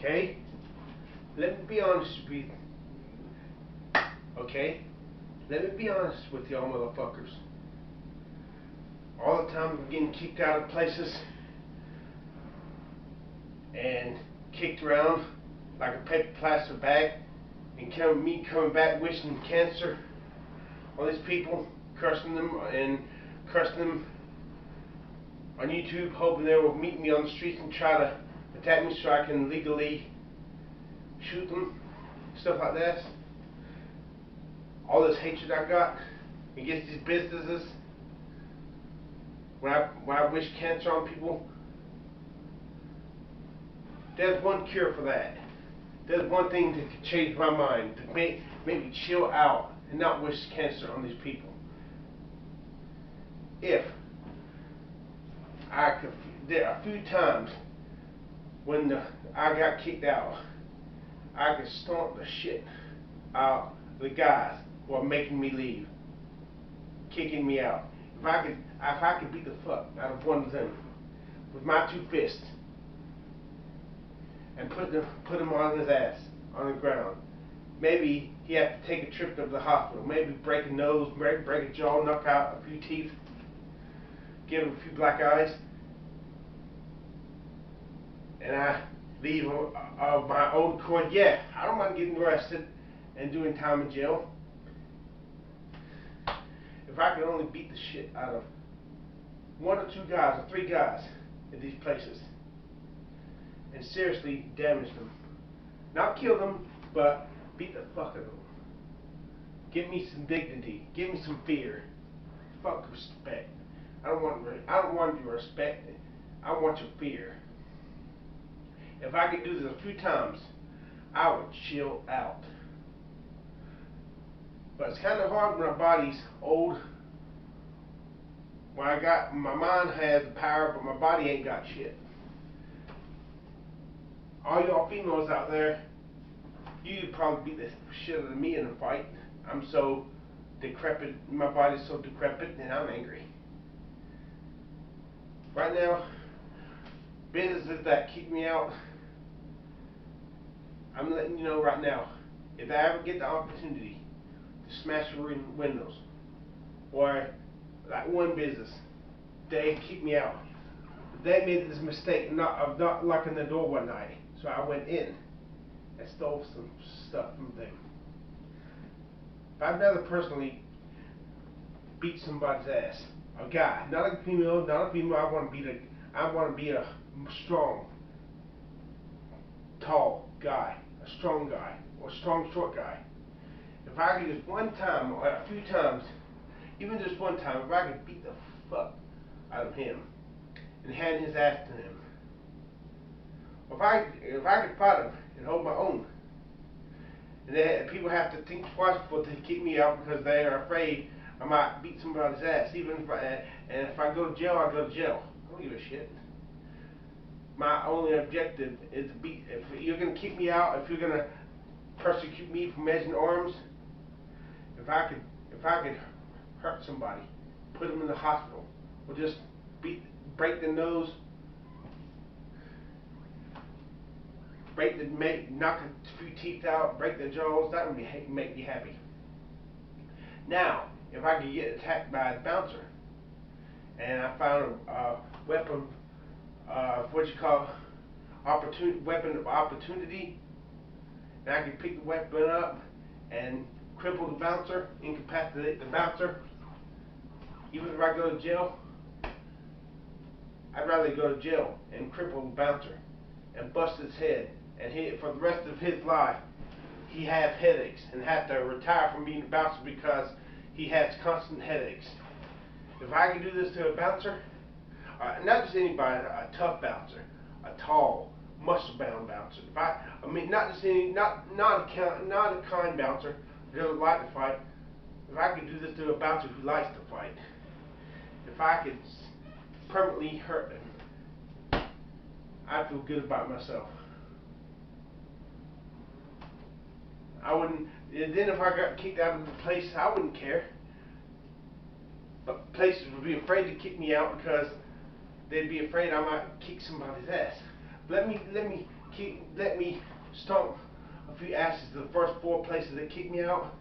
Okay? Let me be honest with you. Okay? Let me be honest with y'all motherfuckers. All the time I'm getting kicked out of places and kicked around like a paper plastic bag, and me coming back wishing cancer on these people, cursing them on YouTube, hoping they will meet me on the streets and try to attack me so I can legally shoot them, stuff like that. All this hatred I got against these businesses, when I wish cancer on people, there's one cure for that. There's one thing that could change my mind, to make me chill out and not wish cancer on these people. If I could, there are a few times when I got kicked out, I could stomp the shit out of the guys who are making me leave, kicking me out. If I could beat the fuck out of one of them with my two fists and put him on his ass on the ground, maybe he had to take a trip to the hospital, maybe break a nose, break a jaw, knock out a few teeth, give him a few black eyes, and I leave of my own accord. Yeah, I don't mind getting arrested and doing time in jail. If I could only beat the shit out of one or two guys or three guys in these places and seriously damage them. Not kill them, but beat the fuck out of them. Give me some dignity. Give me some fear. Fuck respect. I don't want your respect. I want your fear. If I could do this a few times, I would chill out. But it's kind of hard when our body's old. When my mind has the power, but my body ain't got shit. All y'all females out there, you could probably beat the shit out of me in a fight. I'm so decrepit, my body's so decrepit, and I'm angry. Right now, businesses that keep me out, I'm letting you know right now, if I ever get the opportunity to smash your windows, or like one business, they keep me out. They made this mistake of not locking the door one night, so I went in and stole some stuff from them. But I'd rather personally beat somebody's ass. A guy, not a female, I want to be a strong, tall guy, a strong guy, or a strong, short guy. If I could just one time, or a few times, even just one time, if I could beat the fuck out of him and hand his ass to him. If I could fight him and hold my own, and people have to think twice before they kick me out because they are afraid I might beat somebody's ass. And if I go to jail, I go to jail. I don't give a shit. My only objective is to beat. If you're gonna kick me out, if you're gonna persecute me from edging arms, if I could hurt somebody, put them in the hospital, or just break the nose, knock a few teeth out, break their jaws, that would make me happy. Now, if I could get attacked by a bouncer, and I found a weapon, weapon of opportunity, and I could pick the weapon up and cripple the bouncer, incapacitate the bouncer, even if I go to jail, I'd rather go to jail and cripple the bouncer and bust his head, and for the rest of his life he have headaches and have to retire from being a bouncer because he has constant headaches. If I could do this to a bouncer, not just anybody, a tough bouncer, a tall, muscle-bound bouncer. Not a kind bouncer who doesn't like to fight. If I could do this to a bouncer who likes to fight, if I could permanently hurt him, I feel good about myself. I wouldn't. And then if I got kicked out of the place, I wouldn't care. But places would be afraid to kick me out because they'd be afraid I might kick somebody's ass. let me stomp a few asses to the first 4 places that kick me out,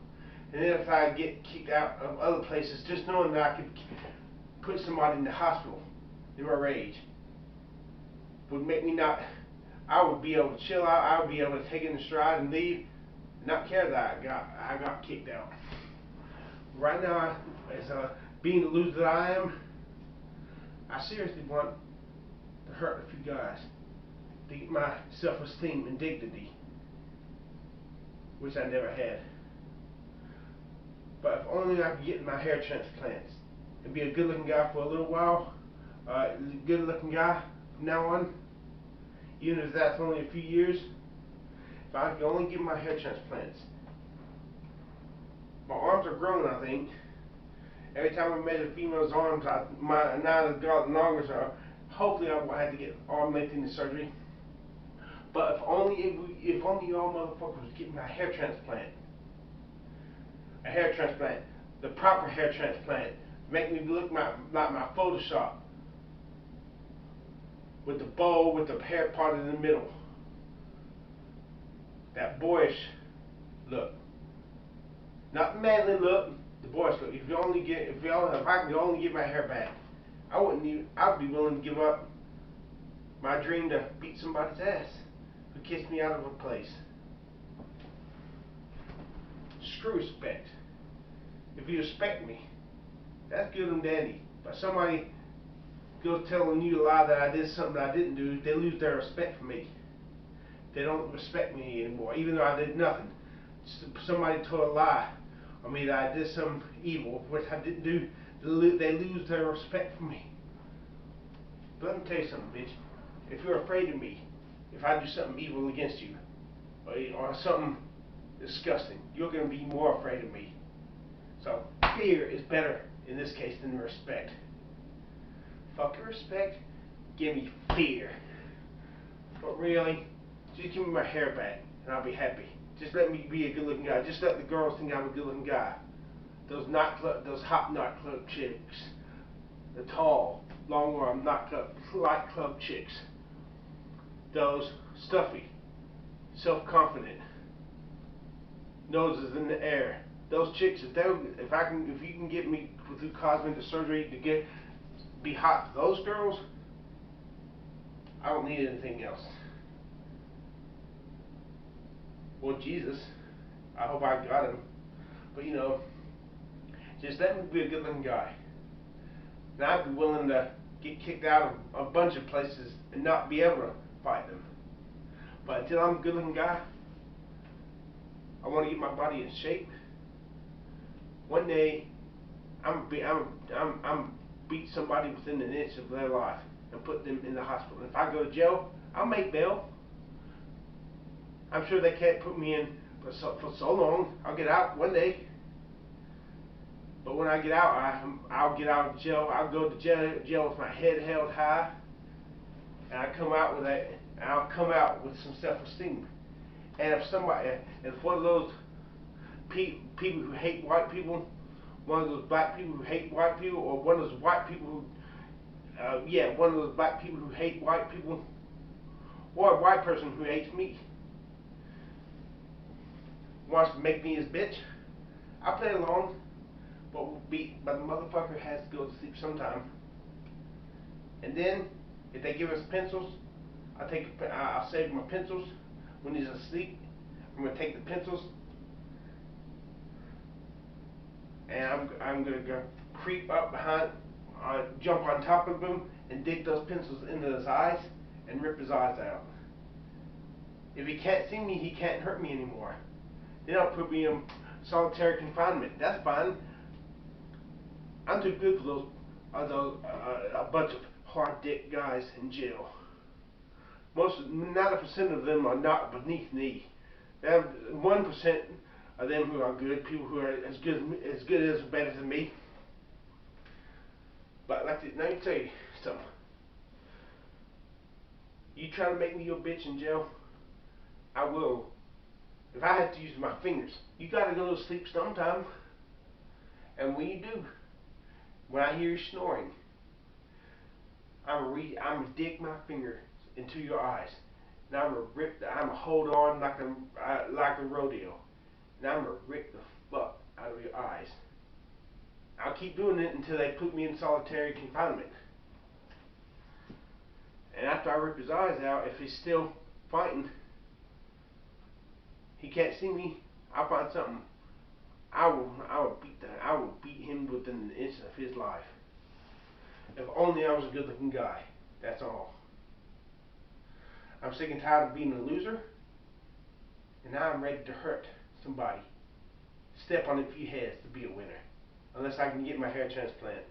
and then if I get kicked out of other places, just knowing that I could put somebody in the hospital in my rage would make me not. I would be able to chill out. I would be able to take it in stride and leave, and not care that I got kicked out. Right now, as being the loser that I am, I seriously want to hurt a few guys to get my self-esteem and dignity, which I never had. But if only I could get my hair transplants and be a good-looking guy for a little while, good-looking guy from now on, even if that's only a few years, if I could only get my hair transplants. My arms are growing, I think. Every time I measure females' arms, now they've gotten longer, so hopefully I won't have to get arm lengthening surgery. But if only y'all motherfuckers would get my hair transplant. A hair transplant, the proper hair transplant, make me look like my Photoshop, with the bow, with the hair part in the middle, that boyish look, not the manly look, the boyish look. If I could only get my hair back, I'd be willing to give up my dream to beat somebody's ass who kissed me out of a place. Screw respect. If you respect me, that's good and dandy. But somebody goes telling you a lie that I did something I didn't do, they lose their respect for me. They don't respect me anymore, even though I did nothing. Somebody told a lie on me that I did some evil, which I didn't do. They lose their respect for me. But let me tell you something, bitch. If you're afraid of me, if I do something evil against you, or something disgusting, you're going to be more afraid of me. So fear is better in this case than respect. Fuck your respect, give me fear. But really, just give me my hair back and I'll be happy. Just let me be a good looking guy. Just let the girls think I'm a good looking guy. Those hot nightclub chicks, the tall, long arm nightclub chicks, those stuffy, self-confident, noses in the air. Those chicks, if you can get me through cosmetic surgery to be hot to those girls, I don't need anything else. Well, Jesus, I hope I got him. But just let me be a good looking guy. And I'd be willing to get kicked out of a bunch of places and not be able to fight them. But until I'm a good looking guy, I want to get my body in shape. One day, I'm beat somebody within an inch of their life and put them in the hospital. If I go to jail, I'll make bail. I'm sure they can't put me in for so long. I'll get out one day. But when I get out, I'll get out of jail. I'll go to jail with my head held high, and I'll come out with some self-esteem. And if one of those people who hate white people, one of those black people who hate white people, or one of those white people one of those black people who hate white people, or a white person who hates me, wants to make me his bitch, I play along, but the motherfucker has to go to sleep sometime. And then, if they give us pencils, I'll save my pencils when he's asleep. I'm gonna take the pencils, and I'm gonna go creep up behind, jump on top of him, and dig those pencils into his eyes and rip his eyes out. If he can't see me, he can't hurt me anymore. They don't put me in solitary confinement. That's fine. I'm too good for a bunch of hard dick guys in jail. 90% of them are not beneath me. They have 1% of them who are good, people who are as good as better than me. But let me tell you something. You try to make me your bitch in jail, I will. If I have to use my fingers, you gotta go to sleep sometime. And when you do, when I hear you snoring, I'm gonna dig my finger into your eyes and I'm gonna hold on like a rodeo, and I'm gonna rip the fuck out of your eyes. I'll keep doing it until they put me in solitary confinement. And after I rip his eyes out, if he's still fighting, he can't see me, I'll find something. I will beat him within an inch of his life. If only I was a good-looking guy. That's all. I'm sick and tired of being a loser, and now I'm ready to hurt somebody. Step on a few heads to be a winner. Unless I can get my hair transplant.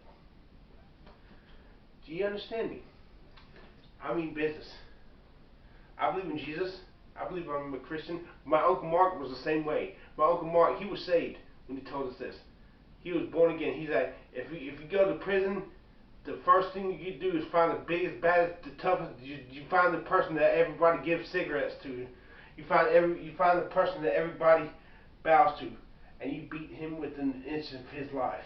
Do you understand me? I mean business. I believe in Jesus. I believe I'm a Christian. My Uncle Mark was the same way. My Uncle Mark, he was saved when he told us this. He was born again. He's like, if you go to prison, the first thing you do is find the biggest, baddest, the toughest. You find the person that everybody gives cigarettes to. You find the person that everybody bows to, and you beat him within an inch of his life.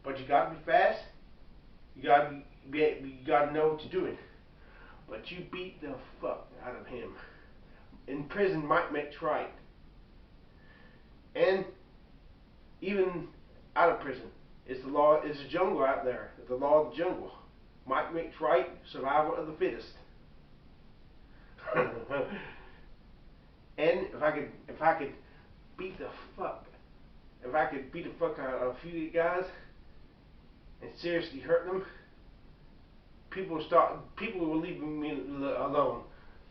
But you got to be fast. You got to know what you're doing. But you beat the fuck out of him. In prison, might makes right. And even out of prison, it's the law. It's a jungle out there. It's the law of the jungle. Might makes right. Survival of the fittest. And if I could beat the fuck out of a few guys and seriously hurt them, people will leave me alone.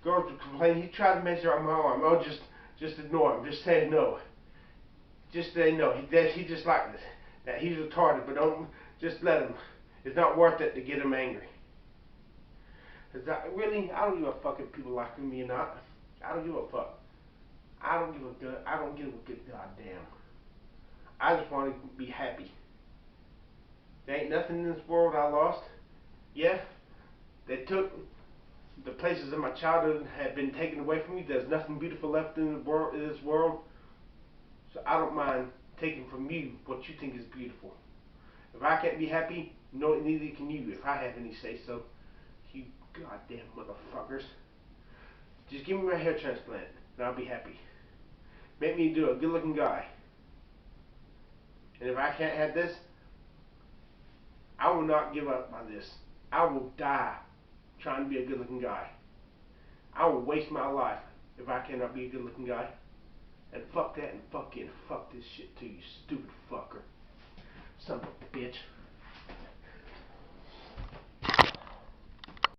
Girls would complain, he tried to measure out my arm. Oh, just ignore him. Just say no. Just say no. He just like this. That he's retarded, but don't just let him. It's not worth it to get him angry. Really, I don't give a fuck if people like me or not. I don't give a fuck. I don't give a good goddamn. I just want to be happy. There ain't nothing in this world I lost. Yeah, they took the places in my childhood have been taken away from me. There's nothing beautiful left in this world. So I don't mind taking from you what you think is beautiful. If I can't be happy, no, neither can you. If I have any say so, you goddamn motherfuckers. Just give me my hair transplant, and I'll be happy. Make me do a good-looking guy. And if I can't have this, I will not give up on this. I will die trying to be a good-looking guy. I will waste my life if I cannot be a good-looking guy. And fuck that and fuck it. Fuck this shit too, you stupid fucker. Son of a bitch.